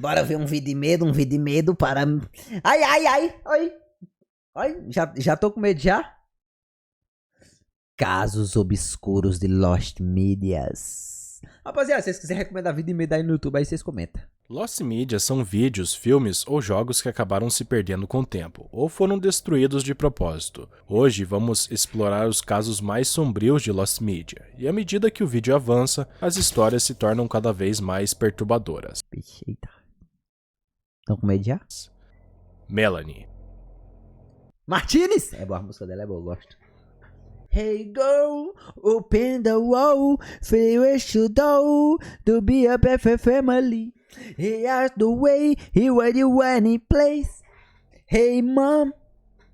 bora ver um vídeo de medo para... Ai, ai, ai, ai. Ai, já tô com medo já? Casos obscuros de Lost Medias. Rapaziada, se vocês quiserem recomendar vídeo de medo aí no YouTube, aí vocês comentam. Lost Media são vídeos, filmes ou jogos que acabaram se perdendo com o tempo, ou foram destruídos de propósito. Hoje vamos explorar os casos mais sombrios de Lost Media, e à medida que o vídeo avança, as histórias se tornam cada vez mais perturbadoras. Eita. Estão com medo já? Melanie. Martinez! É boa, a música dela é boa, eu gosto. Hey girl, open the wall, finish the door, to be a perfect family. He asked the way, he where you any place. Hey mom.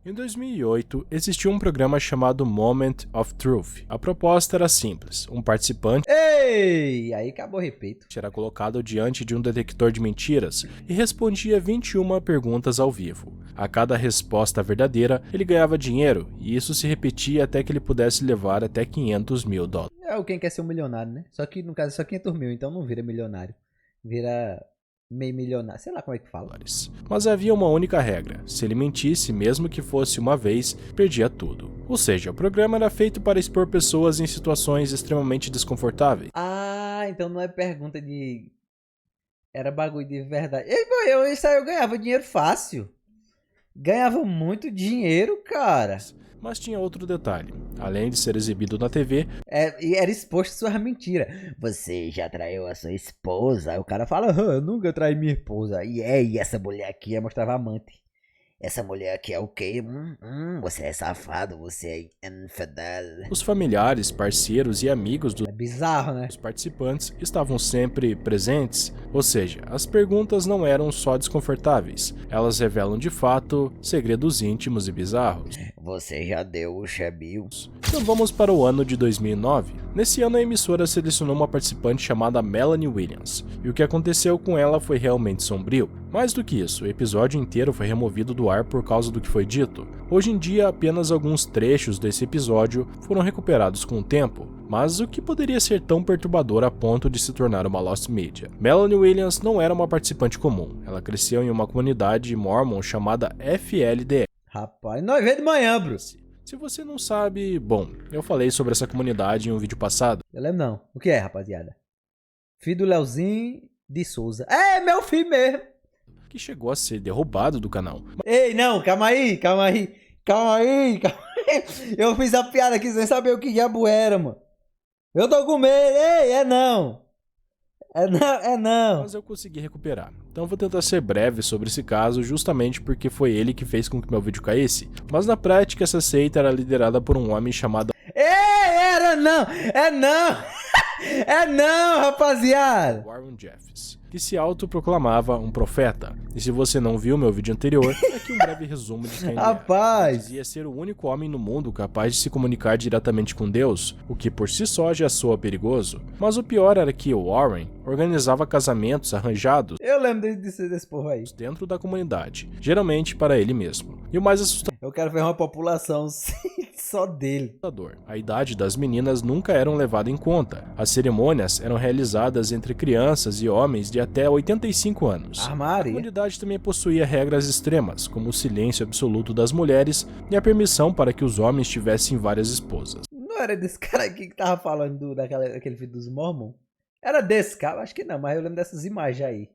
Em 2008, existiu um programa chamado Moment of Truth. A proposta era simples, um participante Ei, aí acabou o repeito. era colocado diante de um detector de mentiras e respondia 21 perguntas ao vivo. A cada resposta verdadeira, ele ganhava dinheiro, e isso se repetia até que ele pudesse levar até $500 mil. É o quem quer ser um milionário, né? Só que no caso é só 500 mil, então não vira milionário. Vira meio milionário, sei lá como é que fala. Mas havia uma única regra: se ele mentisse, mesmo que fosse uma vez, perdia tudo. Ou seja, o programa era feito para expor pessoas em situações extremamente desconfortáveis. Ah, então não é pergunta de... Era bagulho de verdade. Isso aí eu ganhava dinheiro fácil. Ganhava muito dinheiro, cara. Mas tinha outro detalhe: além de ser exibido na TV, E era exposto suas mentiras. Você já traiu a sua esposa? Aí o cara fala, eu nunca traí minha esposa. E essa mulher aqui, mostrava amante. Essa mulher aqui é o quê? Você é safado, você é infidel. os familiares, parceiros e amigos É bizarro, né? dos participantes estavam sempre presentes, ou seja, as perguntas não eram só desconfortáveis, elas revelam de fato segredos íntimos e bizarros. Você já deu o chebil? Então vamos para o ano de 2009. Nesse ano a emissora selecionou uma participante chamada Melanie Williams, e o que aconteceu com ela foi realmente sombrio. Mais do que isso, o episódio inteiro foi removido do ar por causa do que foi dito. Hoje em dia, apenas alguns trechos desse episódio foram recuperados com o tempo, mas o que poderia ser tão perturbador a ponto de se tornar uma Lost Media? Melanie Williams não era uma participante comum, ela cresceu em uma comunidade mormon chamada FLDS. Rapaz, nós vemos de manhã, Bruce. Se você não sabe, bom, eu falei sobre essa comunidade em um vídeo passado. Eu lembro não. O que é, rapaziada? Filho do Leozinho de Souza. É, meu filho mesmo. Que chegou a ser derrubado do canal. Ei, não, calma aí. Eu fiz a piada aqui sem saber o que diabo era, mano. Eu tô com medo. Ei, é não. É não. Mas eu consegui recuperar. Então vou tentar ser breve sobre esse caso, justamente porque foi ele que fez com que meu vídeo caísse. Mas na prática essa seita era liderada por um homem chamado Ei, era não. É não. É não, rapaziada. Warren Jeffs, que se autoproclamava um profeta. E se você não viu meu vídeo anterior, aqui um breve resumo de quem ele era. Rapaz. Ele dizia ser o único homem no mundo capaz de se comunicar diretamente com Deus, o que por si só já soa perigoso. Mas o pior era que o Warren organizava casamentos arranjados Eu lembro desse povo aí. dentro da comunidade, geralmente para ele mesmo. E o mais Eu quero ver uma população só dele. assustador, a idade das meninas nunca eram levada em conta. As cerimônias eram realizadas entre crianças e homens de até 85 anos. A Armário. comunidade também possuía regras extremas, como o silêncio absoluto das mulheres e a permissão para que os homens tivessem várias esposas. Não era desse cara aqui que tava falando daquele vídeo dos Mormon? Era desse cara? Acho que não, mas eu lembro dessas imagens aí.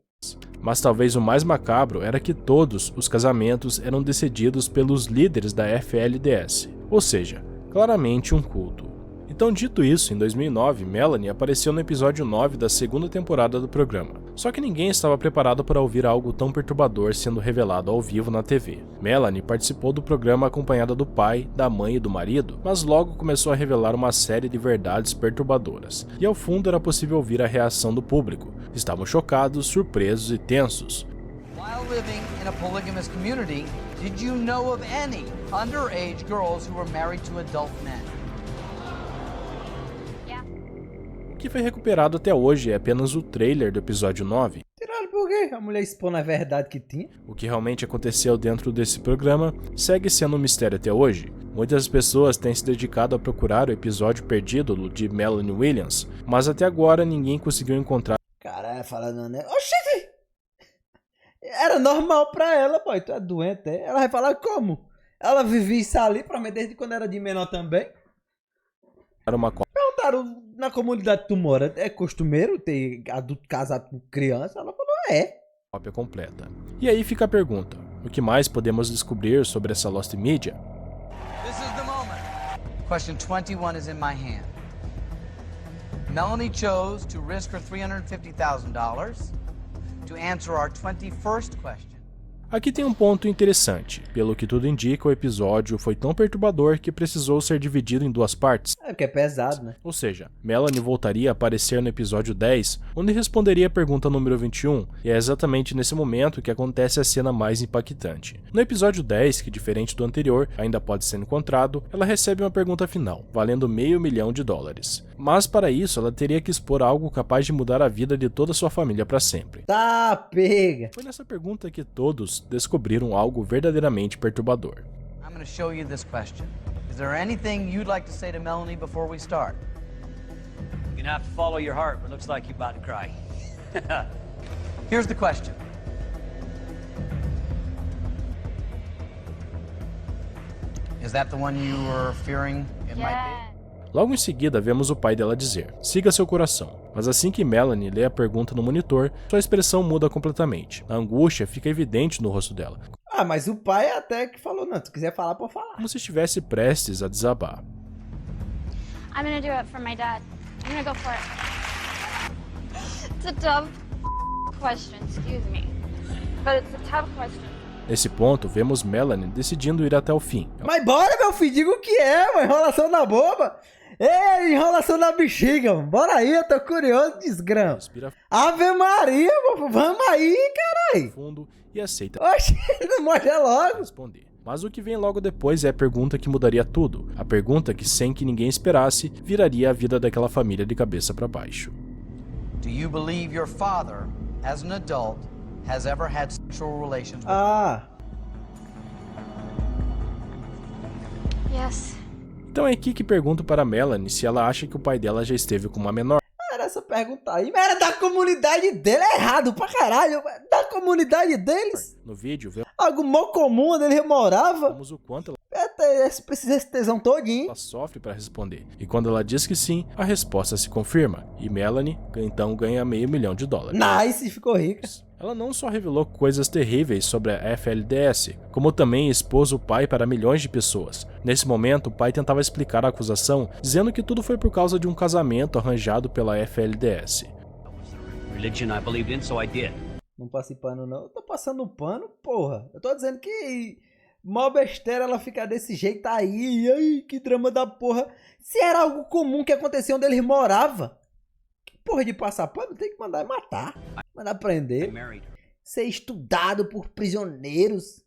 Mas talvez o mais macabro era que todos os casamentos eram decididos pelos líderes da FLDS, ou seja, claramente um culto. Então, dito isso, em 2009, Melanie apareceu no episódio 9 da segunda temporada do programa. Só que ninguém estava preparado para ouvir algo tão perturbador sendo revelado ao vivo na TV. Melanie participou do programa acompanhada do pai, da mãe e do marido, mas logo começou a revelar uma série de verdades perturbadoras. E ao fundo era possível ouvir a reação do público. Estavam chocados, surpresos e tensos. While living in a polygamous community, did you know of any underage girls who were married to adult men? O que foi recuperado até hoje é apenas o trailer do episódio 9. Tiraram por quê? A mulher expôs na verdade que tinha. O que realmente aconteceu dentro desse programa segue sendo um mistério até hoje. Muitas pessoas têm se dedicado a procurar o episódio perdido de Melanie Williams, mas até agora ninguém conseguiu encontrar Caralho, falando, né? Oxi! Era normal pra ela, pô. Tu é doente, é? Ela vai falar como? Ela vivia isso ali pra mim desde quando era de menor também. Era uma Perguntaram na comunidade que tu mora, é costumeiro ter adulto casado com criança? Ela falou, é. cópia completa. E aí fica a pergunta: o que mais podemos descobrir sobre essa Lost Media? This is the moment. Question 21 is in my hand. Melanie chose to risk her $350,000 to answer our 21st question. Aqui tem um ponto interessante. Pelo que tudo indica, o episódio foi tão perturbador que precisou ser dividido em duas partes. É porque é pesado, né? Ou seja, Melanie voltaria a aparecer no episódio 10, onde responderia a pergunta número 21, e é exatamente nesse momento que acontece a cena mais impactante. No episódio 10, que diferente do anterior, ainda pode ser encontrado, ela recebe uma pergunta final, valendo $500 mil. Mas para isso, ela teria que expor algo capaz de mudar a vida de toda a sua família para sempre. Tá, pega. Foi nessa pergunta que todos descobriram algo verdadeiramente perturbador. I'm going to show you this question. Is there anything you'd like to say to Melanie before we start? You're gonna have to follow your heart, but it looks like you're about to cry. Here's the question. Is that the one you were fearing it might be? Logo em seguida, vemos o pai dela dizer: siga seu coração. Mas assim que Melanie lê a pergunta no monitor, sua expressão muda completamente. A angústia fica evidente no rosto dela, Ah, mas o pai até que falou, não, se quiser falar, pode falar. como se estivesse prestes a desabar. I'm gonna do it for my dad. I'm gonna go for it. It's a tough question, excuse me. But it's a tough question. Nesse ponto, vemos Melanie decidindo ir até o fim. Mas bora, meu filho, diga o que é, uma enrolação na boba. Ei, enrolação na bexiga, mano. Bora aí, eu tô curioso, desgrama. Respira Ave Maria, mano, vamos aí, carai. fundo e aceita Oxe, não mostra logo. responder. Mas o que vem logo depois é a pergunta que mudaria tudo. A pergunta que, sem que ninguém esperasse, viraria a vida daquela família de cabeça para baixo. Do you believe your father, as an adult, has ever had sexual relations with Ah, Yes. Então é aqui que pergunto para Melanie se ela acha que o pai dela já esteve com uma menor. era essa pergunta aí, mas era da comunidade dele, é errado pra caralho. Da comunidade deles? No vídeo, vemos Algo mó comum onde ele morava. o quanto Precisa esse tesão todinho. ela sofre para responder. E quando ela diz que sim, a resposta se confirma. E Melanie, então, ganha $500 mil. Nice, ficou rica. Ela não só revelou coisas terríveis sobre a FLDS, como também expôs o pai para milhões de pessoas. Nesse momento, o pai tentava explicar a acusação, dizendo que tudo foi por causa de um casamento arranjado pela FLDS. Religion I believed in, so I did. Não passe pano, não. Eu tô passando pano, porra. Eu tô dizendo que mó besteira ela ficar desse jeito aí. Ai, que drama da porra. Se era algo comum que aconteceu onde eles moravam. Que porra de passar pano? Tem que mandar matar. Mandar I prender. married her. Ser estudado por prisioneiros.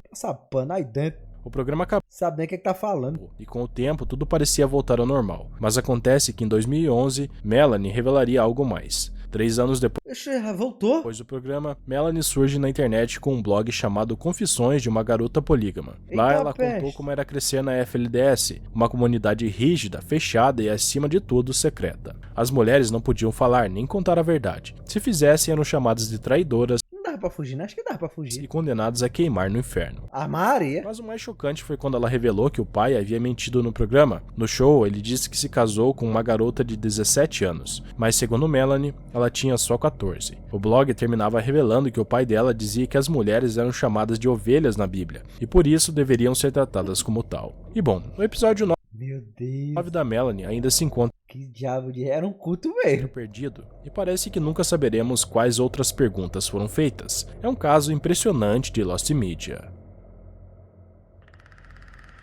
Passar pano aí dentro. O programa acabou. Sabe nem o que tá falando. E com o tempo, tudo parecia voltar ao normal. Mas acontece que em 2011, Melanie revelaria algo mais. 3 anos Ixi, voltou? depois do programa, Melanie surge na internet com um blog chamado Confissões de uma Garota Polígama. Lá Eita ela peste. contou como era crescer na FLDS, uma comunidade rígida, fechada e acima de tudo secreta. As mulheres não podiam falar nem contar a verdade. Se fizessem, eram chamadas de traidoras Não dava pra fugir, né? Acho que dava pra e fugir. condenadas a queimar no inferno. A Maria. Mas o mais chocante foi quando ela revelou que o pai havia mentido no programa. No show, ele disse que se casou com uma garota de 17 anos, mas segundo Melanie, ela tinha só 14. O blog terminava revelando que o pai dela dizia que as mulheres eram chamadas de ovelhas na Bíblia, e por isso deveriam ser tratadas como tal. E bom, no episódio Meu Deus. 9 da Melanie ainda se encontra Que diabo de... Era um culto mesmo. perdido, e parece que nunca saberemos quais outras perguntas foram feitas. É um caso impressionante de Lost Media.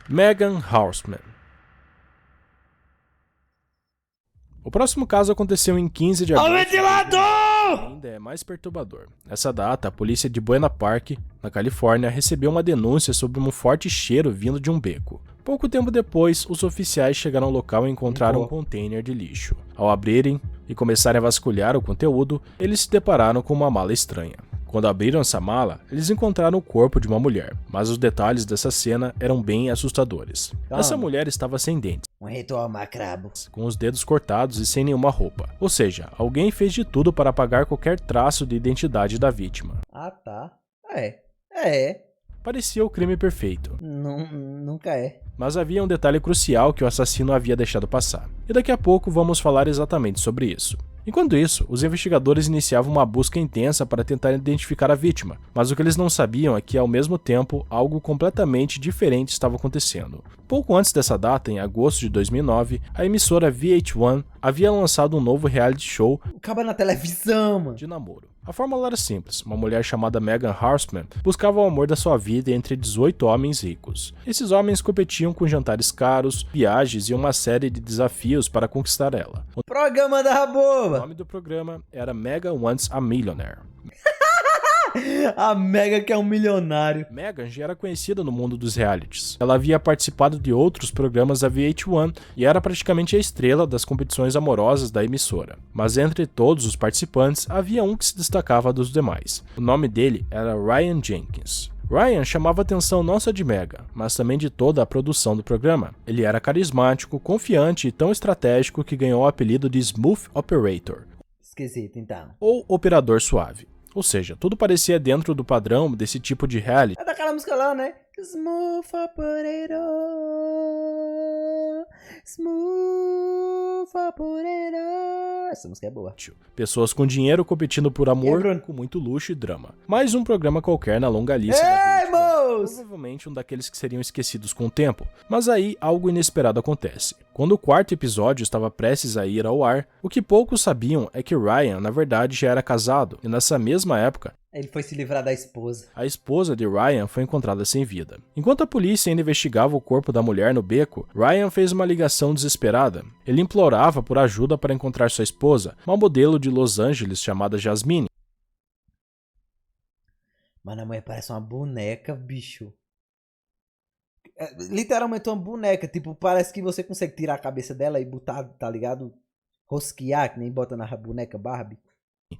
Megan Hausman. O próximo caso aconteceu em 15 de agosto. Ainda é mais perturbador. Nessa data, a polícia de Buena Park, na Califórnia, recebeu uma denúncia sobre um forte cheiro vindo de um beco. Pouco tempo depois, os oficiais chegaram ao local e encontraram um container de lixo. Ao abrirem e começarem a vasculhar o conteúdo, eles se depararam com uma mala estranha. Quando abriram essa mala, eles encontraram o corpo de uma mulher, mas os detalhes dessa cena eram bem assustadores. Calma. Essa mulher estava sem dentes, Um ritual macabro. com os dedos cortados e sem nenhuma roupa. Ou seja, alguém fez de tudo para apagar qualquer traço de identidade da vítima. Ah, tá. É. Parecia o crime perfeito. Nunca é. Mas havia um detalhe crucial que o assassino havia deixado passar. E daqui a pouco vamos falar exatamente sobre isso. Enquanto isso, os investigadores iniciavam uma busca intensa para tentar identificar a vítima, mas o que eles não sabiam é que, ao mesmo tempo, algo completamente diferente estava acontecendo. Pouco antes dessa data, em agosto de 2009, a emissora VH1 havia lançado um novo reality show Acaba na televisão, mano. de namoro. A fórmula era simples. Uma mulher chamada Megan Harsman buscava o amor da sua vida entre 18 homens ricos. Esses homens competiam com jantares caros, viagens e uma série de desafios para conquistar ela. Programa da O boba. nome do programa era Megan Wants a Millionaire. A Mega que é um milionário. Megan já era conhecida no mundo dos realities. Ela havia participado de outros programas da VH1 e era praticamente a estrela das competições amorosas da emissora. Mas entre todos os participantes, havia um que se destacava dos demais. O nome dele era Ryan Jenkins. Ryan chamava a atenção não só de Megan, mas também de toda a produção do programa. Ele era carismático, confiante e tão estratégico que ganhou o apelido de Smooth Operator, Esquisito, então. ou Operador Suave. Ou seja, tudo parecia dentro do padrão desse tipo de reality. É daquela música lá, né? Smooth operator. Smooth operator. Essa música é boa. Pessoas com dinheiro competindo por amor, Bruno? com muito luxo e drama. Mais um programa qualquer na longa lista da Ei, VH1. moço! Provavelmente um daqueles que seriam esquecidos com o tempo. Mas aí algo inesperado acontece. Quando o quarto episódio estava prestes a ir ao ar, o que poucos sabiam é que Ryan, na verdade, já era casado. E nessa mesma época, Ele foi se livrar da esposa. a esposa de Ryan foi encontrada sem vida. Enquanto a polícia ainda investigava o corpo da mulher no beco, Ryan fez uma ligação desesperada. Ele implorava por ajuda para encontrar sua esposa, uma modelo de Los Angeles chamada Jasmine. Mano, a mulher parece uma boneca, bicho. É, literalmente uma boneca. Tipo, parece que você consegue tirar a cabeça dela e botar, tá ligado? Rosquear, que nem bota na boneca Barbie.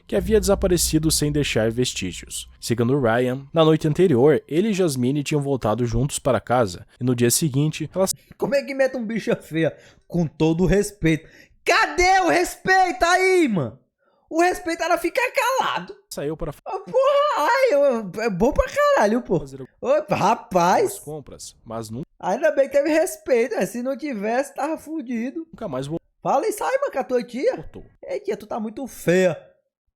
Que havia desaparecido sem deixar vestígios. Segundo Ryan, na noite anterior, ele e Jasmine tinham voltado juntos para casa, e no dia seguinte, ela Como é que mete um bicho feia? Com todo o respeito. Cadê o respeito aí, mano? O respeito era ficar calado. saiu para Ah, porra, é bom pra caralho, pô. fazer Ô, as rapaz, compras, mas ainda bem que teve respeito, né? Se não tivesse, tava fudido. nunca mais Fala e sai, mano, com a tua tia. voltou. Ei, tia, tu tá muito feia.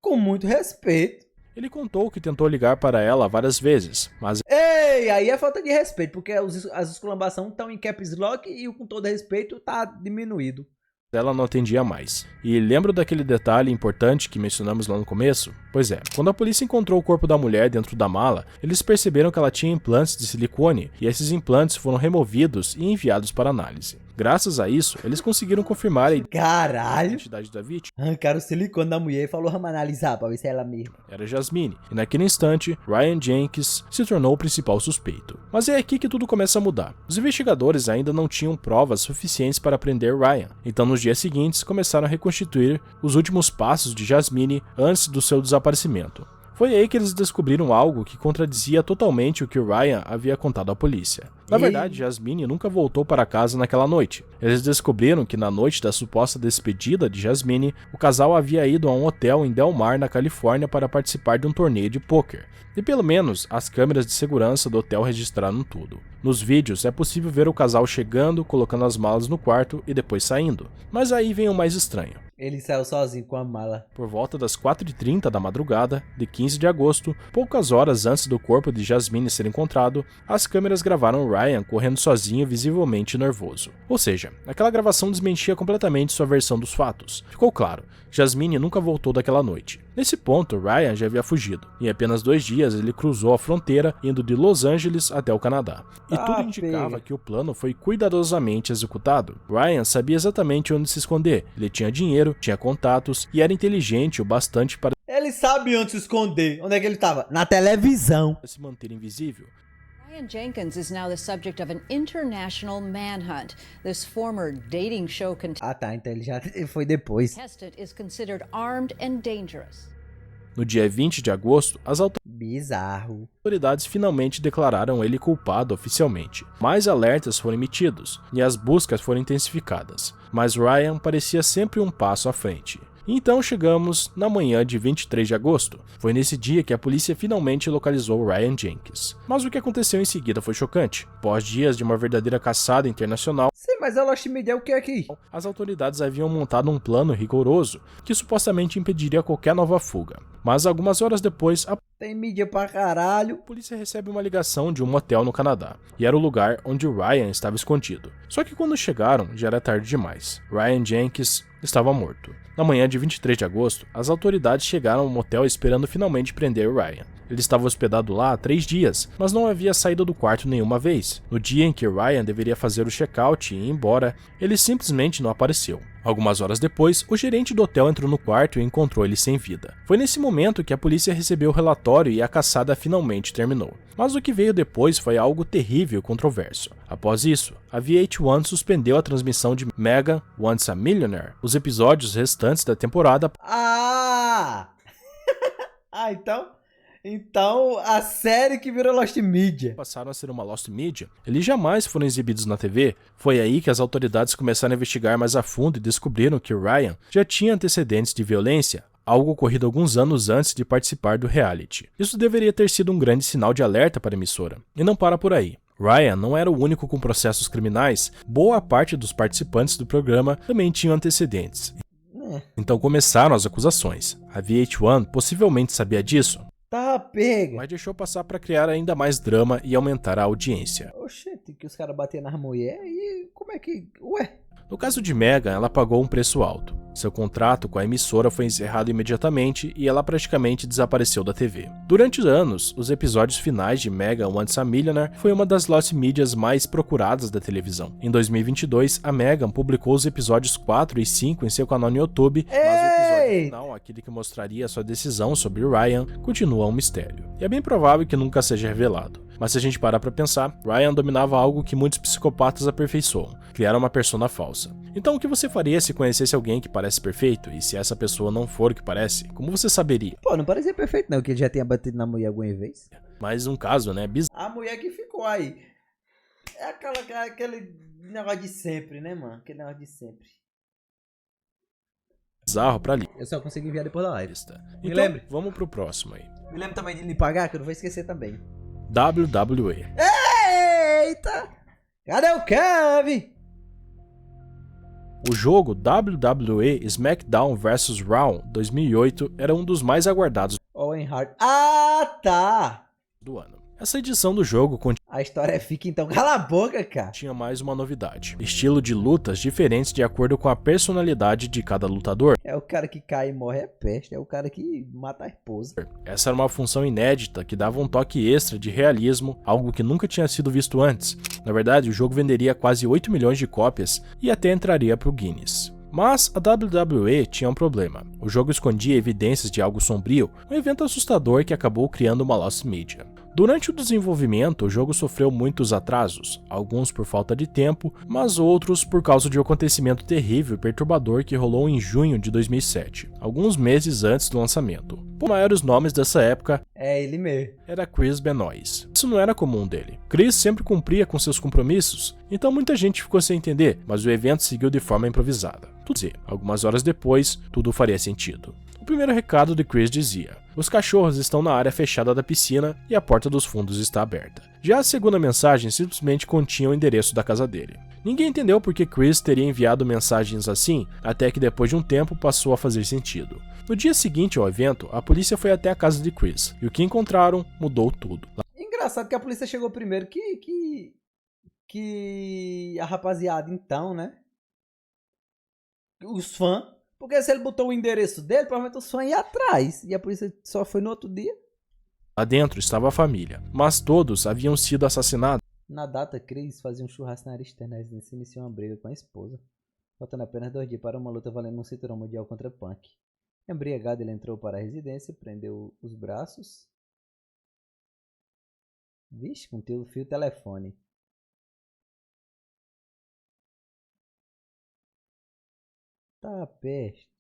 Com muito respeito. Ele contou que tentou ligar para ela várias vezes, mas Ei, aí é falta de respeito, porque as exclamações estão em caps lock e o com todo respeito tá diminuído. ela não atendia mais. E lembra daquele detalhe importante que mencionamos lá no começo? Pois é, quando a polícia encontrou o corpo da mulher dentro da mala, eles perceberam que ela tinha implantes de silicone e esses implantes foram removidos e enviados para análise. Graças a isso, eles conseguiram confirmar a Caralho. identidade da vítima. Arrancaram o silicone da mulher e falou, vamos analisar pra ver se é ela mesma. Era Jasmine, e naquele instante, Ryan Jenkins se tornou o principal suspeito. Mas é aqui que tudo começa a mudar. Os investigadores ainda não tinham provas suficientes para prender Ryan, então nos dias seguintes começaram a reconstituir os últimos passos de Jasmine antes do seu desaparecimento. Foi aí que eles descobriram algo que contradizia totalmente o que Ryan havia contado à polícia. Na verdade, Jasmine nunca voltou para casa naquela noite. Eles descobriram que na noite da suposta despedida de Jasmine, o casal havia ido a um hotel em Del Mar, na Califórnia, para participar de um torneio de pôquer. E pelo menos as câmeras de segurança do hotel registraram tudo. Nos vídeos é possível ver o casal chegando, colocando as malas no quarto e depois saindo. Mas aí vem o mais estranho. Ele saiu sozinho com a mala. Por volta das 4h30 da madrugada de 15 de agosto, poucas horas antes do corpo de Jasmine ser encontrado, as câmeras gravaram Ryan correndo sozinho, visivelmente nervoso. Ou seja, aquela gravação desmentia completamente sua versão dos fatos. Ficou claro, Jasmine nunca voltou daquela noite. Nesse ponto, Ryan já havia fugido. Em apenas 2 dias, ele cruzou a fronteira, indo de Los Angeles até o Canadá. E tudo indicava que o plano foi cuidadosamente executado. Ryan sabia exatamente onde se esconder. Ele tinha dinheiro, tinha contatos e era inteligente o bastante para Ele sabe onde se esconder. Onde é que ele tava? Na televisão. se manter invisível. Ryan Jenkins is now the subject of an international manhunt. This former dating show Ah, tá. Então ele já foi depois. contestant is considered armed and dangerous. No dia 20 de agosto, as Bizarro. autoridades finalmente declararam ele culpado oficialmente. Mais alertas foram emitidos e as buscas foram intensificadas, mas Ryan parecia sempre um passo à frente. Então chegamos na manhã de 23 de agosto. Foi nesse dia que a polícia finalmente localizou Ryan Jenkins. Mas o que aconteceu em seguida foi chocante. Após dias de uma verdadeira caçada internacional, Sim, mas a Lost Media é o que aqui? as autoridades haviam montado um plano rigoroso que supostamente impediria qualquer nova fuga. Mas algumas horas depois, a Tem mídia pra caralho. polícia recebe uma ligação de um motel no Canadá, e era o lugar onde Ryan estava escondido. Só que quando chegaram, já era tarde demais. Ryan Jenkins estava morto. Na manhã de 23 de agosto, as autoridades chegaram ao motel esperando finalmente prender Ryan. Ele estava hospedado lá há 3 dias, mas não havia saído do quarto nenhuma vez. No dia em que Ryan deveria fazer o check-out e ir embora, ele simplesmente não apareceu. Algumas horas depois, o gerente do hotel entrou no quarto e encontrou ele sem vida. Foi nesse momento que a polícia recebeu o relatório e a caçada finalmente terminou. Mas o que veio depois foi algo terrível e controverso. Após isso, a VH1 suspendeu a transmissão de Megan Once a Millionaire. Os episódios restantes da temporada Ah! Ah, então a série que virou Lost Media. passaram a ser uma Lost Media. Eles jamais foram exibidos na TV. Foi aí que as autoridades começaram a investigar mais a fundo e descobriram que Ryan já tinha antecedentes de violência, algo ocorrido alguns anos antes de participar do reality. Isso deveria ter sido um grande sinal de alerta para a emissora. E não para por aí. Ryan não era o único com processos criminais, boa parte dos participantes do programa também tinham antecedentes. Então começaram as acusações. A VH1 possivelmente sabia disso, Tá pega. mas deixou passar para criar ainda mais drama e aumentar a audiência. Oxente, que os caras bateram nas mulheres e como é que... Ué? No caso de Megan, ela pagou um preço alto. Seu contrato com a emissora foi encerrado imediatamente e ela praticamente desapareceu da TV. Durante anos, os episódios finais de Megan Once a Millionaire foi uma das Lost Medias mais procuradas da televisão. Em 2022, a Megan publicou os episódios 4 e 5 em seu canal no YouTube, mas o episódio Ei! final, aquele que mostraria sua decisão sobre Ryan, continua um mistério. E é bem provável que nunca seja revelado. Mas se a gente parar pra pensar, Ryan dominava algo que muitos psicopatas aperfeiçoam, criar uma persona falsa. Então o que você faria se conhecesse alguém que parece perfeito, e se essa pessoa não for o que parece, como você saberia? Pô, não parecia perfeito não, que ele já tinha batido na mulher alguma vez. Mais um caso, né, A mulher que ficou aí. É aquele negócio de sempre, né, mano? Aquele negócio de sempre. bizarro pra Eu só consegui enviar depois da live. lista. Me Então, lembre. vamos pro próximo aí. Me lembra também de lhe pagar, que eu não vou esquecer também. WWE. Eita! Cadê o Kevin? O jogo WWE SmackDown vs Raw 2008 era um dos mais aguardados Owen Hart. Ah, tá! do ano. Essa edição do jogo A história fica então. Cala a boca, cara. tinha mais uma novidade: estilo de lutas diferentes de acordo com a personalidade de cada lutador. É o cara que cai e morre é peste. É o cara que mata a esposa. Essa era uma função inédita que dava um toque extra de realismo, algo que nunca tinha sido visto antes. Na verdade, o jogo venderia quase 8 milhões de cópias e até entraria para o Guinness. Mas a WWE tinha um problema. O jogo escondia evidências de algo sombrio, um evento assustador que acabou criando uma Lost Media. Durante o desenvolvimento, o jogo sofreu muitos atrasos, alguns por falta de tempo, mas outros por causa de um acontecimento terrível e perturbador que rolou em junho de 2007, alguns meses antes do lançamento. Os maiores nomes dessa época É ele mesmo. era Chris Benoit. Isso não era comum dele. Chris sempre cumpria com seus compromissos, então muita gente ficou sem entender, mas o evento seguiu de forma improvisada. Algumas horas depois, tudo faria sentido. O primeiro recado de Chris dizia: os cachorros estão na área fechada da piscina e a porta dos fundos está aberta. Já a segunda mensagem simplesmente continha o endereço da casa dele. Ninguém entendeu por que Chris teria enviado mensagens assim, até que depois de um tempo passou a fazer sentido. No dia seguinte ao evento, a polícia foi até a casa de Chris, e o que encontraram mudou tudo. Engraçado que a polícia chegou primeiro que a rapaziada, então, né? Os fãs. Porque se ele botou o endereço dele, provavelmente os fãs iam atrás. E a polícia só foi no outro dia. Lá dentro estava a família, mas todos haviam sido assassinados. Na data, Chris fazia um churrasco na área externa da residência e iniciou uma briga com a esposa. Faltando apenas 2 dias para uma luta valendo um cinturão mundial contra Punk. Embriagado, ele entrou para a residência, prendeu os braços. Vixe, com o fio telefone. Tá peste.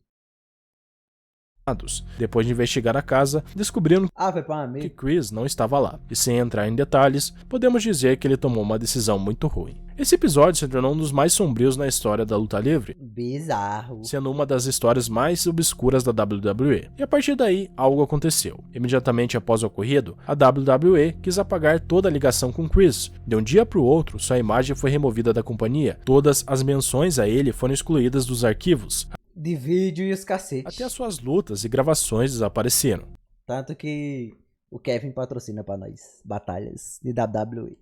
Depois de investigar a casa, descobriram Foi pra um que amigo. Chris não estava lá. E sem entrar em detalhes, podemos dizer que ele tomou uma decisão muito ruim. Esse episódio se tornou um dos mais sombrios na história da luta livre, Bizarro. sendo uma das histórias mais obscuras da WWE. E a partir daí, algo aconteceu. Imediatamente após o ocorrido, a WWE quis apagar toda a ligação com Chris. De um dia para o outro, sua imagem foi removida da companhia. Todas as menções a ele foram excluídas dos arquivos. De vídeo e os cacetes. Até as suas lutas e gravações desapareceram. Tanto que o Kevin patrocina pra nós batalhas de WWE.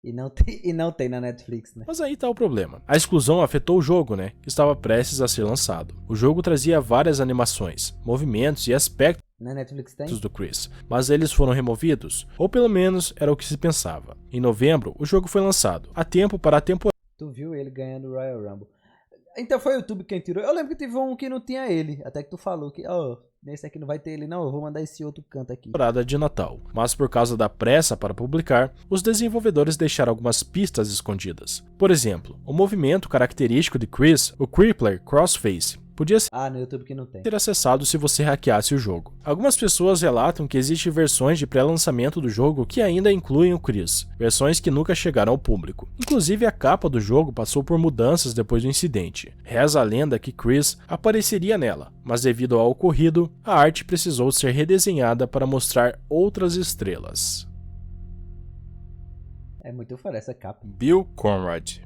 E não tem na Netflix, né? Mas aí tá o problema. A exclusão afetou o jogo, né? Que estava prestes a ser lançado. O jogo trazia várias animações, movimentos e aspectos Na Netflix tem? do Chris, mas eles foram removidos, ou pelo menos era o que se pensava. Em novembro, o jogo foi lançado, a tempo para a temporada. Tu viu ele ganhando o Royal Rumble. Então foi o YouTube quem tirou. Eu lembro que teve um que não tinha ele. Até que tu falou que, nesse aqui não vai ter ele não, eu vou mandar esse outro canto aqui. De Natal, mas por causa da pressa para publicar, os desenvolvedores deixaram algumas pistas escondidas. Por exemplo, o movimento característico de Chris, o Crippler Crossface, podia No YouTube que não tem. ser acessado se você hackeasse o jogo. Algumas pessoas relatam que existem versões de pré-lançamento do jogo que ainda incluem o Chris, versões que nunca chegaram ao público. Inclusive a capa do jogo passou por mudanças depois do incidente. Reza a lenda que Chris apareceria nela, mas devido ao ocorrido, a arte precisou ser redesenhada para mostrar outras estrelas. É muito fora essa capa. Bill Conrad.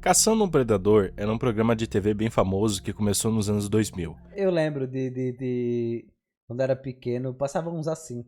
Caçando um Predador era um programa de TV bem famoso que começou nos anos 2000. Eu lembro de quando era pequeno, passava uns assim.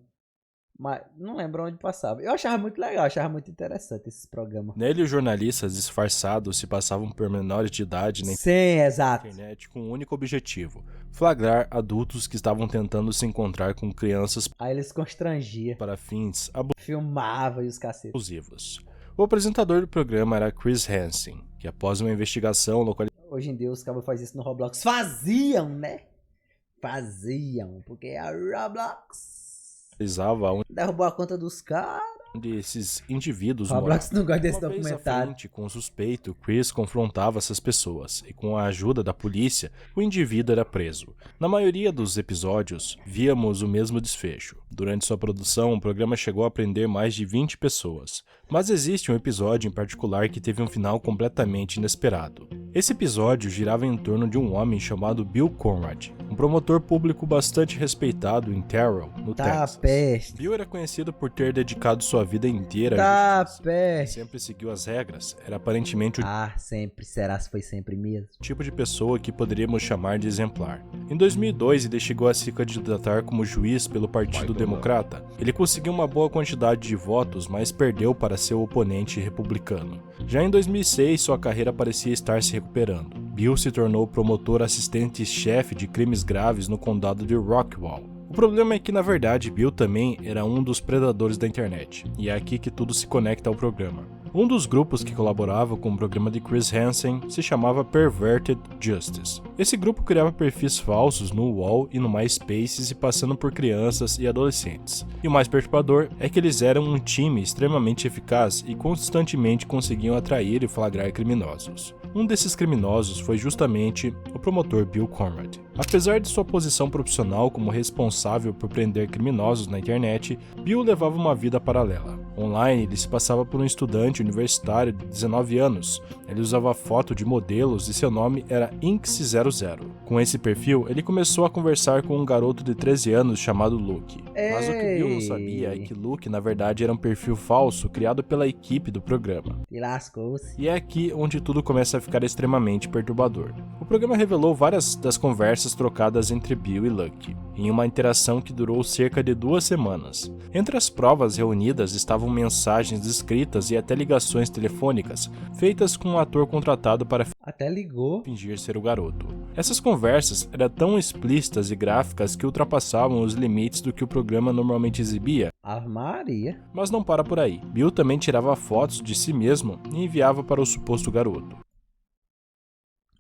Mas não lembro onde passava. Eu achava muito legal, achava muito interessante esses programas. Nele, os jornalistas disfarçados se passavam por menores de idade na Sim, exato. internet com um único objetivo: flagrar adultos que estavam tentando se encontrar com crianças Aí eles constrangiam, para fins filmava e os cacetes. abusivos. O apresentador do programa era Chris Hansen, que após uma investigação Hoje em dia os cabos fazem isso no Roblox. Faziam, né? Faziam, porque a Roblox localizava onde derrubou a conta dos caras. esses indivíduos Roblox não gosta desse Uma vez à documentário. frente, com o suspeito, Chris confrontava essas pessoas e, com a ajuda da polícia, o indivíduo era preso. Na maioria dos episódios, víamos o mesmo desfecho. Durante sua produção, o programa chegou a prender mais de 20 pessoas. Mas existe um episódio em particular que teve um final completamente inesperado. Esse episódio girava em torno de um homem chamado Bill Conrad, um promotor público bastante respeitado em Terrell, no Tá Texas. peste. Bill era conhecido por ter dedicado sua vida inteira à Tá justiça. peste. Sempre seguiu as regras. Era aparentemente o Sempre. Será se foi sempre mesmo? tipo de pessoa que poderíamos chamar de exemplar. Em 2002, ele chegou a se candidatar como juiz pelo Partido Democrata. Ele conseguiu uma boa quantidade de votos, mas perdeu para seu oponente republicano. Já em 2006, sua carreira parecia estar se recuperando. Bill se tornou promotor assistente-chefe de crimes graves no condado de Rockwall. O problema é que, na verdade, Bill também era um dos predadores da internet, e é aqui que tudo se conecta ao programa. Um dos grupos que colaborava com o programa de Chris Hansen se chamava Perverted Justice. Esse grupo criava perfis falsos no UOL e no MySpace se passando por crianças e adolescentes. E o mais perturbador é que eles eram um time extremamente eficaz e constantemente conseguiam atrair e flagrar criminosos. Um desses criminosos foi justamente o promotor Bill Conrad. Apesar de sua posição profissional como responsável por prender criminosos na internet, Bill levava uma vida paralela. Online, ele se passava por um estudante universitário de 19 anos. Ele usava foto de modelos e seu nome era Inx00. Com esse perfil, ele começou a conversar com um garoto de 13 anos chamado Luke. Mas o que Bill não sabia é que Luke, na verdade, era um perfil falso criado pela equipe do programa. E lascou-se. E é aqui onde tudo começa a ficar extremamente perturbador. O programa revelou várias das conversas trocadas entre Bill e Luke, em uma interação que durou cerca de 2 semanas. Entre as provas reunidas estavam mensagens escritas e até ligações telefônicas, feitas com um ator contratado para Até ligou. fingir ser o garoto. Essas conversas eram tão explícitas e gráficas que ultrapassavam os limites do que o programa normalmente exibia. Ave Maria. Mas não para por aí. Bill também tirava fotos de si mesmo e enviava para o suposto garoto.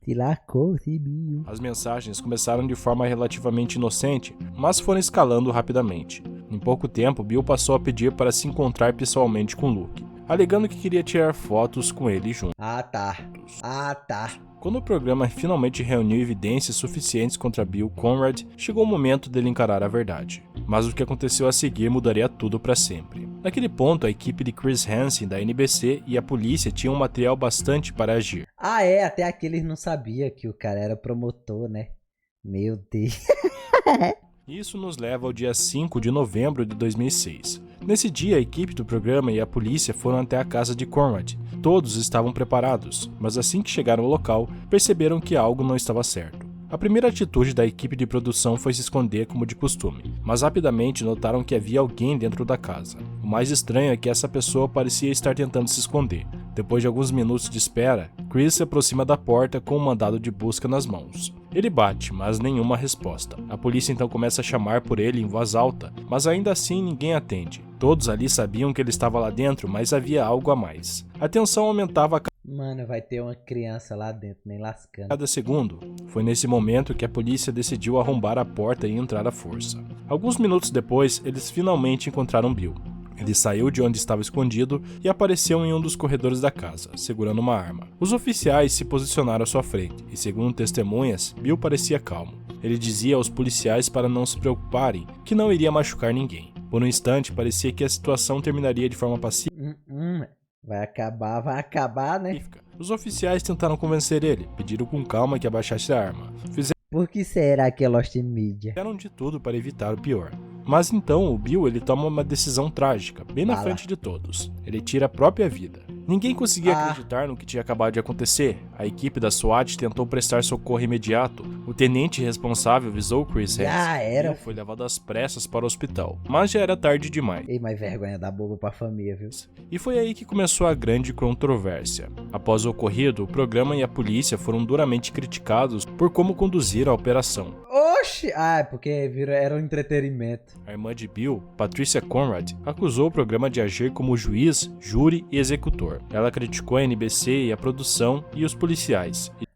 Se lascou-se, Bill. As mensagens começaram de forma relativamente inocente, mas foram escalando rapidamente. Em pouco tempo, Bill passou a pedir para se encontrar pessoalmente com Luke, alegando que queria tirar fotos com ele juntos. Ah, tá. anos. Ah, tá. Quando o programa finalmente reuniu evidências suficientes contra Bill Conrad, chegou o momento dele encarar a verdade. Mas o que aconteceu a seguir mudaria tudo para sempre. Naquele ponto, a equipe de Chris Hansen da NBC e a polícia tinham um material bastante para agir. Ah, é, até aqui eles não sabiam que o cara era promotor, né? Meu Deus. Isso nos leva ao dia 5 de novembro de 2006. Nesse dia, a equipe do programa e a polícia foram até a casa de Conrad. Todos estavam preparados, mas assim que chegaram ao local, perceberam que algo não estava certo. A primeira atitude da equipe de produção foi se esconder como de costume, mas rapidamente notaram que havia alguém dentro da casa. O mais estranho é que essa pessoa parecia estar tentando se esconder. Depois de alguns minutos de espera, Chris se aproxima da porta com um mandado de busca nas mãos. Ele bate, mas nenhuma resposta. A polícia então começa a chamar por ele em voz alta, mas ainda assim ninguém atende. Todos ali sabiam que ele estava lá dentro, mas havia algo a mais. A tensão aumentava a Mano, vai ter uma criança lá dentro, nem lascando. cada segundo. Foi nesse momento que a polícia decidiu arrombar a porta e entrar à força. Alguns minutos depois, eles finalmente encontraram Bill. Ele saiu de onde estava escondido e apareceu em um dos corredores da casa, segurando uma arma. Os oficiais se posicionaram à sua frente e, segundo testemunhas, Bill parecia calmo. Ele dizia aos policiais para não se preocuparem, que não iria machucar ninguém. Por um instante, parecia que a situação terminaria de forma pacífica. Vai acabar, né? Os oficiais tentaram convencer ele, pediram com calma que abaixasse a arma. Por que será que é Lost Media? Fizeram de tudo para evitar o pior. Mas então o Bill ele toma uma decisão trágica, bem na frente de todos. Ele tira a própria vida. Ninguém conseguia acreditar no que tinha acabado de acontecer. A equipe da SWAT tentou prestar socorro imediato. O tenente responsável visou Chris Hansen. Bill foi levado às pressas para o hospital, mas já era tarde demais. Ei, mas vergonha da boba pra família, viu? E foi aí que começou a grande controvérsia. Após o ocorrido, o programa e a polícia foram duramente criticados por como conduzir a operação. Oxi! Ah, porque era um entretenimento. A irmã de Bill, Patricia Conrad, acusou o programa de agir como juiz, júri e executor. Ela criticou a NBC e a produção e os policiais. E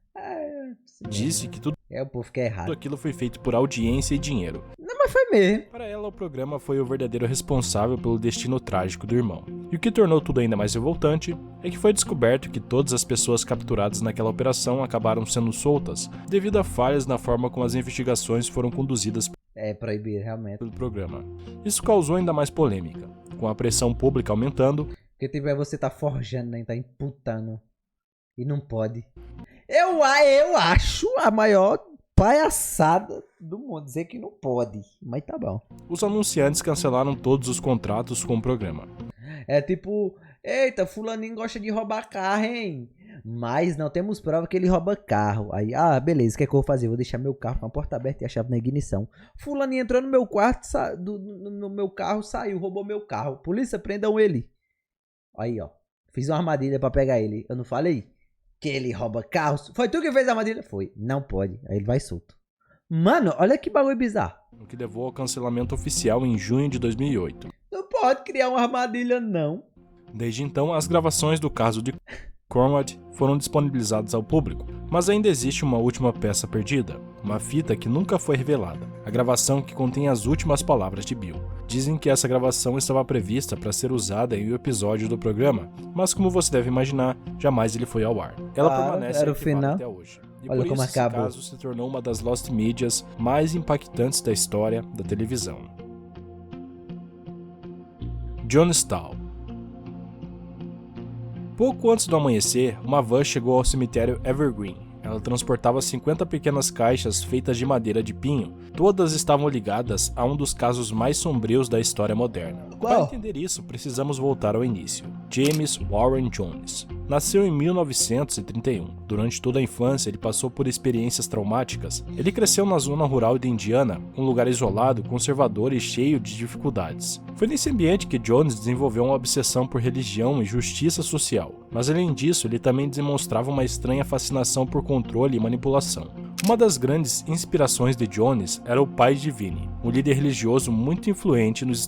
disse que tudo o povo que é errado. aquilo foi feito por audiência e dinheiro. Não, mas foi mesmo. Para ela, o programa foi o verdadeiro responsável pelo destino trágico do irmão. E o que tornou tudo ainda mais revoltante é que foi descoberto que todas as pessoas capturadas naquela operação acabaram sendo soltas devido a falhas na forma como as investigações foram conduzidas É proibido, realmente. pelo programa. Isso causou ainda mais polêmica, com a pressão pública aumentando. Porque tipo, você tá forjando, né? Tá imputando. E não pode. Eu acho a maior palhaçada do mundo dizer que não pode. Mas tá bom. Os anunciantes cancelaram todos os contratos com o programa. É tipo, eita, fulaninho gosta de roubar carro, hein? Mas não temos prova que ele rouba carro. Aí, beleza, o que é que eu vou fazer? Vou deixar meu carro com a porta aberta e a chave na ignição. Fulaninho entrou no meu quarto, no meu carro, saiu, roubou meu carro. Polícia, prendam ele. Aí, ó. Fiz uma armadilha pra pegar ele. Eu não falei que ele rouba carros? Foi tu que fez a armadilha? Foi. Não pode. Aí ele vai solto. Mano, olha que bagulho bizarro. O que levou ao cancelamento oficial em junho de 2008. Não pode criar uma armadilha, não. Desde então, as gravações do caso de Conrad foram disponibilizadas ao público, mas ainda existe uma última peça perdida, uma fita que nunca foi revelada, a gravação que contém as últimas palavras de Bill. Dizem que essa gravação estava prevista para ser usada em um episódio do programa, mas como você deve imaginar, jamais ele foi ao ar. Ela permanece era o final até hoje. E Olha por como isso acabou. esse caso se tornou uma das Lost Medias mais impactantes da história da televisão. Jonestown. Pouco antes do amanhecer, uma van chegou ao cemitério Evergreen. Ela transportava 50 pequenas caixas feitas de madeira de pinho. Todas estavam ligadas a um dos casos mais sombrios da história moderna. Para entender isso, precisamos voltar ao início. James Warren Jones nasceu em 1931. Durante toda a infância, ele passou por experiências traumáticas. Ele cresceu na zona rural de Indiana, um lugar isolado, conservador e cheio de dificuldades. Foi nesse ambiente que Jones desenvolveu uma obsessão por religião e justiça social. Mas além disso, ele também demonstrava uma estranha fascinação por controle e manipulação. Uma das grandes inspirações de Jones era o pai de Vinnie, um líder religioso muito influente nos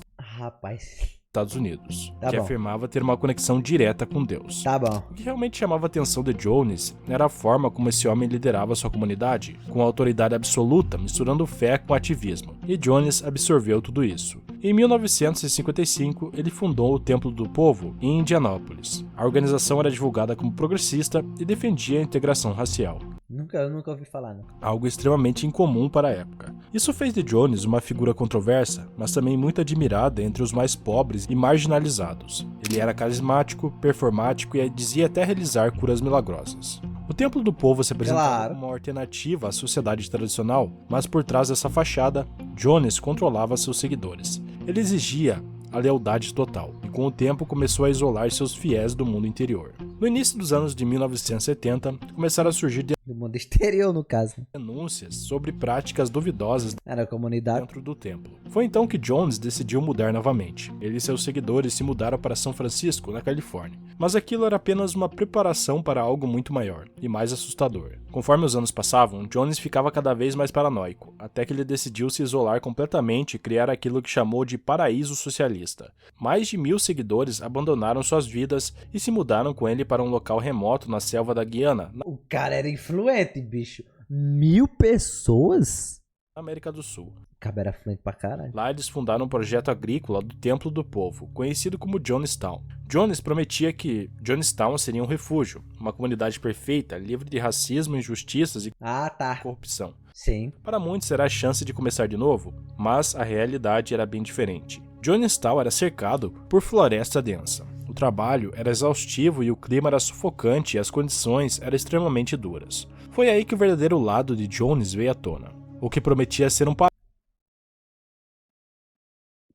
Estados Unidos, que afirmava ter uma conexão direta com Deus. Tá bom. O que realmente chamava a atenção de Jones era a forma como esse homem liderava sua comunidade, com autoridade absoluta, misturando fé com ativismo. E Jones absorveu tudo isso. Em 1955, ele fundou o Templo do Povo em Indianápolis. A organização era divulgada como progressista e defendia a integração racial. Eu nunca ouvi falar, não. Algo extremamente incomum para a época. Isso fez de Jones uma figura controversa, mas também muito admirada entre os mais pobres e marginalizados. Ele era carismático, performático e dizia até realizar curas milagrosas. O Templo do Povo se apresentava como uma alternativa à sociedade tradicional, mas por trás dessa fachada, Jones controlava seus seguidores. Ele exigia a lealdade total, e com o tempo começou a isolar seus fiéis do mundo interior. No início dos anos de 1970, começaram a surgir Do mundo exterior, no caso. denúncias sobre práticas duvidosas Era a comunidade. dentro do templo. Foi então que Jones decidiu mudar novamente. Ele e seus seguidores se mudaram para São Francisco, na Califórnia. Mas aquilo era apenas uma preparação para algo muito maior e mais assustador. Conforme os anos passavam, Jones ficava cada vez mais paranoico, até que ele decidiu se isolar completamente e criar aquilo que chamou de paraíso socialista. Mais de 1000 seguidores abandonaram suas vidas e se mudaram com ele para um local remoto na selva da Guiana, na O cara era influente, bicho. 1000 pessoas? América do Sul. O cara era influente pra caralho. Lá eles fundaram um projeto agrícola do Templo do Povo, conhecido como Jonestown. Jones prometia que Jonestown seria um refúgio, uma comunidade perfeita, livre de racismo, injustiças e Ah, tá. corrupção. Sim. Para muitos será a chance de começar de novo, mas a realidade era bem diferente. Jonestown era cercado por floresta densa. O trabalho era exaustivo e o clima era sufocante e as condições eram extremamente duras. Foi aí que o verdadeiro lado de Jones veio à tona, o que prometia ser um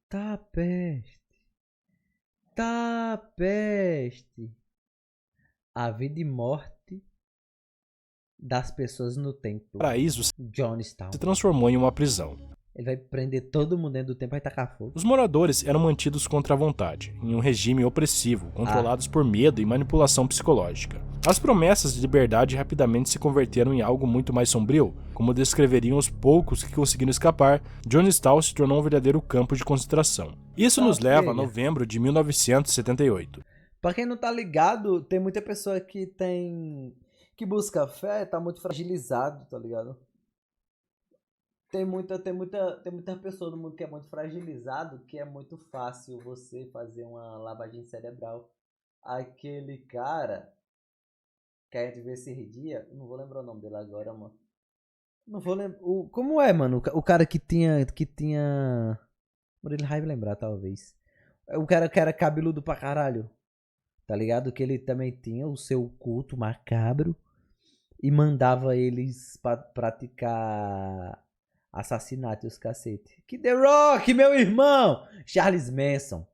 Tá peste. Tá peste. A vida e morte das pessoas no templo. paraíso Jonestown. se transformou em uma prisão. Ele vai prender todo mundo dentro do templo e tacar fogo. Os moradores eram mantidos contra a vontade, em um regime opressivo, controlados por medo e manipulação psicológica. As promessas de liberdade rapidamente se converteram em algo muito mais sombrio. Como descreveriam os poucos que conseguiram escapar, Jonestown se tornou um verdadeiro campo de concentração. Isso nos leva a novembro de 1978. Pra quem não tá ligado, tem muita pessoa que busca fé, tá muito fragilizado, tá ligado? Tem muita pessoa no mundo que é muito fragilizado, que é muito fácil você fazer uma lavagem cerebral. Aquele cara que a gente vê esses dias, não vou lembrar o nome dele agora, mano. Não vou lembrar. Como é, mano? O cara que tinha. Murilo vai lembrar, talvez. O cara que era cabeludo pra caralho. Tá ligado? Que ele também tinha o seu culto macabro. E mandava eles praticar assassinato e os cacete. Que The Rock, meu irmão! Charles Manson.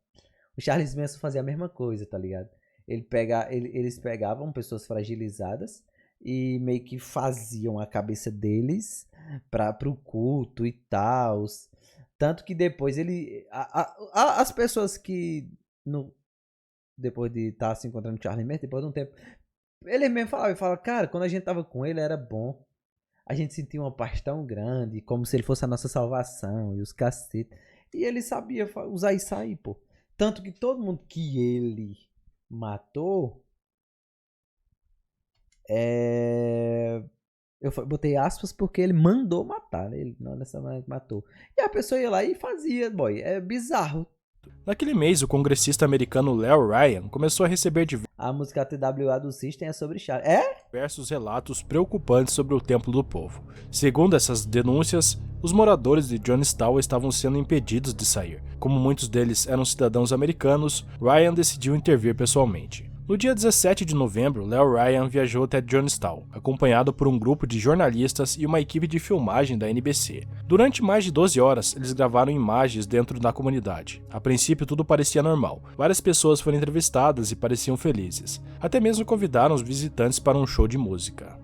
O Charles Manson fazia a mesma coisa, tá ligado? Eles pegavam pessoas fragilizadas e meio que faziam a cabeça deles pro culto e tal. Tanto que depois as pessoas que depois de estar se encontrando com o Charles Manson, depois de um tempo, ele mesmo falava, cara, quando a gente tava com ele era bom. A gente sentia uma paz tão grande, como se ele fosse a nossa salvação e os cacetes. E ele sabia usar isso aí, pô. Tanto que todo mundo que ele matou, eu botei aspas porque ele mandou matar, né? Ele não necessariamente matou. E a pessoa ia lá e fazia, boy. É bizarro. Naquele mês, o congressista americano Leo Ryan começou a receber A música TWA do System é sobre Charles. diversos relatos preocupantes sobre o Templo do Povo. Segundo essas denúncias, os moradores de Jonestown estavam sendo impedidos de sair. Como muitos deles eram cidadãos americanos, Ryan decidiu intervir pessoalmente. No dia 17 de novembro, Leo Ryan viajou até Jonestown, acompanhado por um grupo de jornalistas e uma equipe de filmagem da NBC. Durante mais de 12 horas, eles gravaram imagens dentro da comunidade. A princípio, tudo parecia normal. Várias pessoas foram entrevistadas e pareciam felizes. Até mesmo convidaram os visitantes para um show de música.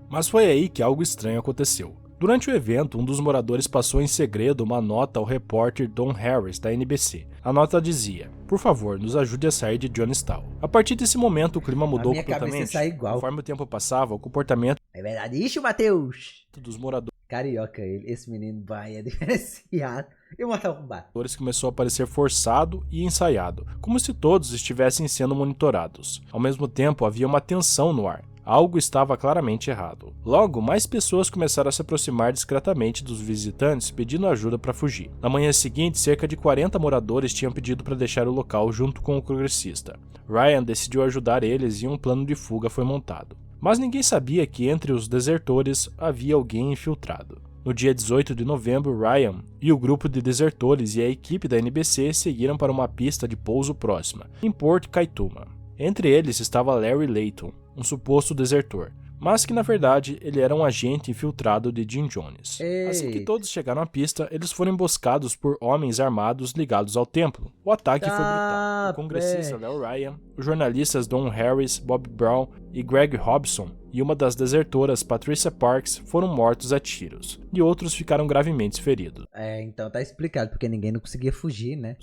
Mas foi aí que algo estranho aconteceu. Durante o evento, um dos moradores passou em segredo uma nota ao repórter Don Harris, da NBC. A nota dizia: "Por favor, nos ajude a sair de Jonestown." A partir desse momento, o clima mudou minha cabeça completamente. sai igual. Conforme o tempo passava, o comportamento É verdade isso, Matheus? dos moradores Carioca, esse menino vai é diferenciado. E o Mortal Kombat? começou a parecer forçado e ensaiado, como se todos estivessem sendo monitorados. Ao mesmo tempo, havia uma tensão no ar. Algo estava claramente errado. Logo, mais pessoas começaram a se aproximar discretamente dos visitantes pedindo ajuda para fugir. Na manhã seguinte, cerca de 40 moradores tinham pedido para deixar o local junto com o congressista. Ryan decidiu ajudar eles e um plano de fuga foi montado. Mas ninguém sabia que entre os desertores havia alguém infiltrado. No dia 18 de novembro, Ryan e o grupo de desertores e a equipe da NBC seguiram para uma pista de pouso próxima, em Port Kaituma. Entre eles estava Larry Layton, um suposto desertor, mas que na verdade ele era um agente infiltrado de Jim Jones. Assim que Eita. todos chegaram à pista, eles foram emboscados por homens armados ligados ao templo. O ataque foi brutal. O congressista Léo Ryan, os jornalistas Don Harris, Bob Brown e Greg Hobson e uma das desertoras, Patricia Parks, foram mortos a tiros, e outros ficaram gravemente feridos. Então tá explicado, porque ninguém não conseguia fugir, né?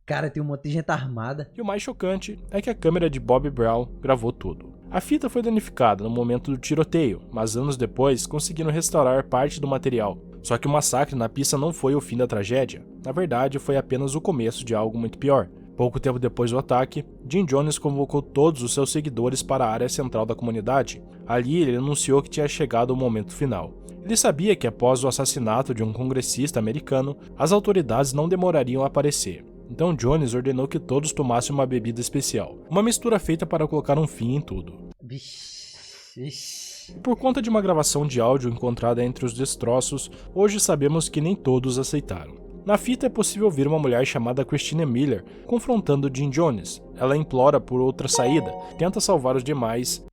Cara, tem um monte de gente armada. E o mais chocante é que a câmera de Bob Brown gravou tudo. A fita foi danificada no momento do tiroteio, mas anos depois conseguiram restaurar parte do material. Só que o massacre na pista não foi o fim da tragédia. Na verdade, foi apenas o começo de algo muito pior. Pouco tempo depois do ataque, Jim Jones convocou todos os seus seguidores para a área central da comunidade. Ali, ele anunciou que tinha chegado o momento final. Ele sabia que após o assassinato de um congressista americano, as autoridades não demorariam a aparecer. Então Jones ordenou que todos tomassem uma bebida especial, uma mistura feita para colocar um fim em tudo. Vixe. Por conta de uma gravação de áudio encontrada entre os destroços, hoje sabemos que nem todos aceitaram. Na fita é possível ouvir uma mulher chamada Christina Miller confrontando Jim Jones. Ela implora por outra saída, tenta salvar os demais,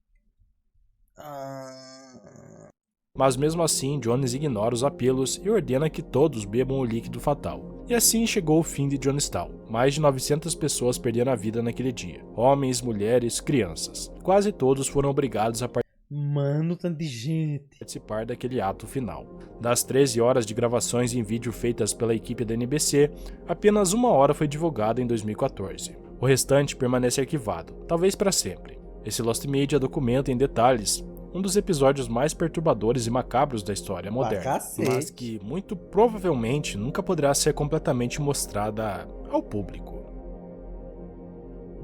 mas mesmo assim Jones ignora os apelos e ordena que todos bebam o líquido fatal. E assim chegou o fim de Jonestown. Mais de 900 pessoas perderam a vida naquele dia. Homens, mulheres, crianças. Quase todos foram obrigados a Mano, tanto de gente. participar daquele ato final. Das 13 horas de gravações em vídeo feitas pela equipe da NBC, apenas 1 hora foi divulgada em 2014. O restante permanece arquivado, talvez para sempre. Esse Lost Media documenta em detalhes um dos episódios mais perturbadores e macabros da história moderna, cacete. mas que muito provavelmente nunca poderá ser completamente mostrada ao público.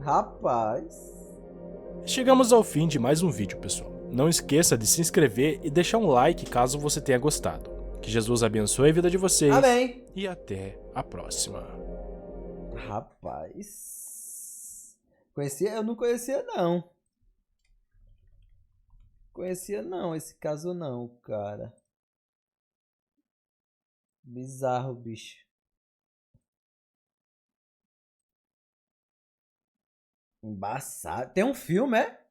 Rapaz. Chegamos ao fim de mais um vídeo, pessoal. Não esqueça de se inscrever e deixar um like caso você tenha gostado. Que Jesus abençoe a vida de vocês. Amém. E até a próxima. Rapaz. Conhecia? Eu não conhecia, não. Conhecia, não. Esse caso, não, cara. Bizarro, bicho. Embaçado. Tem um filme, é?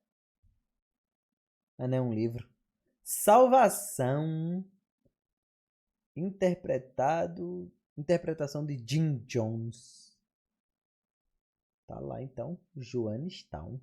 Não é um livro. Salvação. Interpretação de Jim Jones. Tá lá então, Jonestown.